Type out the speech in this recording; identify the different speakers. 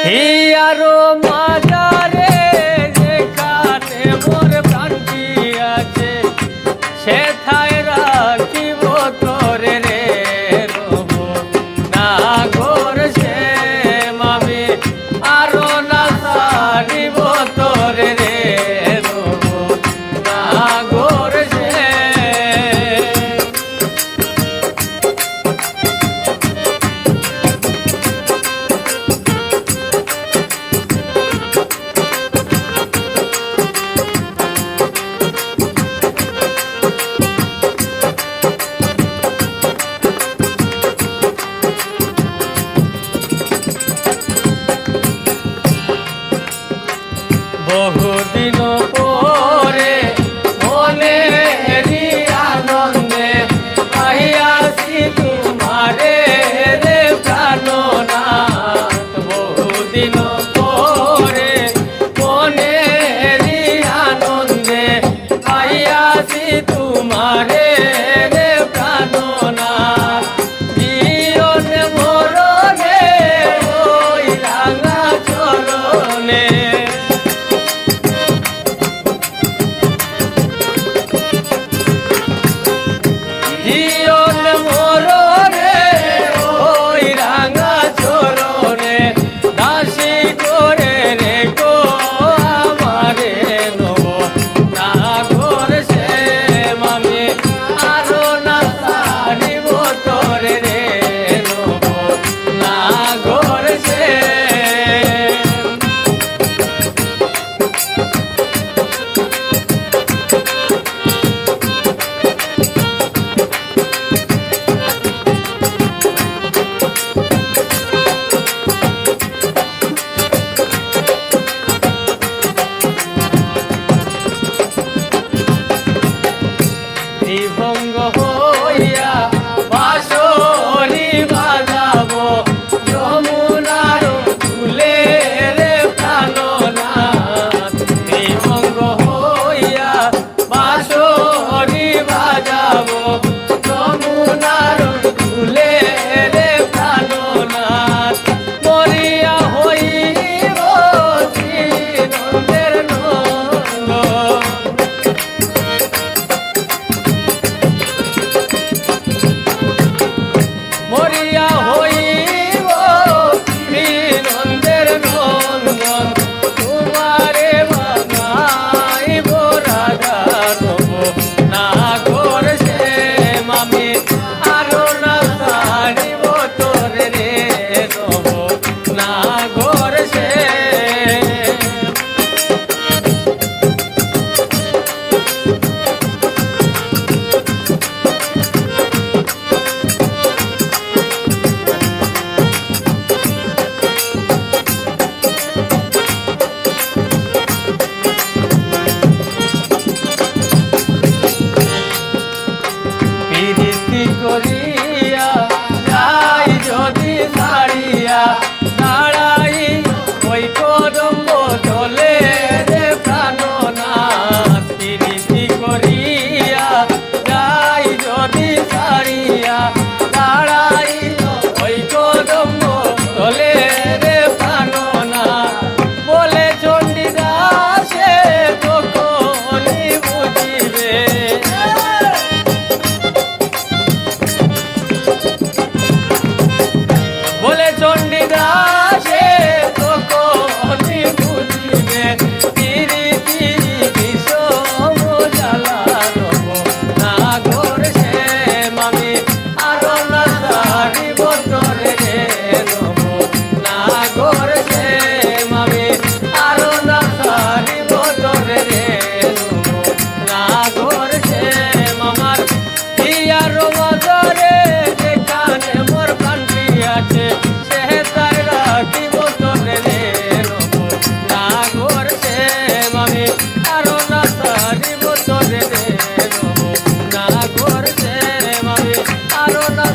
Speaker 1: হিয়ারো মাজারে যেখানে মোর প্রাণটি আছে সেথায় রাখিব তোরে রে রব না ঘর সে মামি আরো না সারিব তোরে রে রব না ঘর সে বহুদিন পরে মনে আনন্দে পাইয়াছি তোমারে রে প্রাণনাথ। বহুদিন পরে মনে আনন্দে পাইয়াছি তোমারে রে প্রাণনাথ। জীবন মরণে ওই রাঙা চরণে জীবন মরণে ওই রাঙা চরণে দাসী করে রে গো আমারে নব না ঘর সে মামি আরো না সারিব তোরে রে নব না ঘর সে ভঙ্গ হইয়া বাঁশরি বাজাবো যমুনার কূলে রে প্রাণনাথ। ভঙ্গ হইয়া বাঁশরি বাজাবো যমুনার কূলে রে প্রাণনাথ। মরিয়া হইব শ্রীনন্দের নন্দ মরিয়া হইব শ্রীনন্দের নন্দন তোমারে বানাইব রাজা নব না ঘর সে মামি আরো না সারিব তোরে রে নব না ঘর সে প্রীতি করিয়া যাই যদি ছাড়িয়া দাঁড়াই ওই কদম্ব চলে রে প্রাণনাথ। প্রীতি করিয়া যাই যদি ছাড়িয়া দাঁড়াই ওই কদম্ব চলে রে প্রাণনাথ। বলে চণ্ডীদাসে তখনই বুঝিবে বলে চণ্ডীদাসে তখনই বুঝিবে তিরি তিরি বিষম জ্বালা নব না ঘর সে মামি আরো না সারিব তোরে রে নব না ঘর সে মামি আরো না সারিব তোরে রে নব না ঘর সে মামার হিয়ার মাজারে যেখানে মোর প্রাণটি আছে সে তাই রাখিব তোরে রে নব না ঘর সে মামি আরো না সারিব তোরে রে নব না ঘর সে মামি আরো না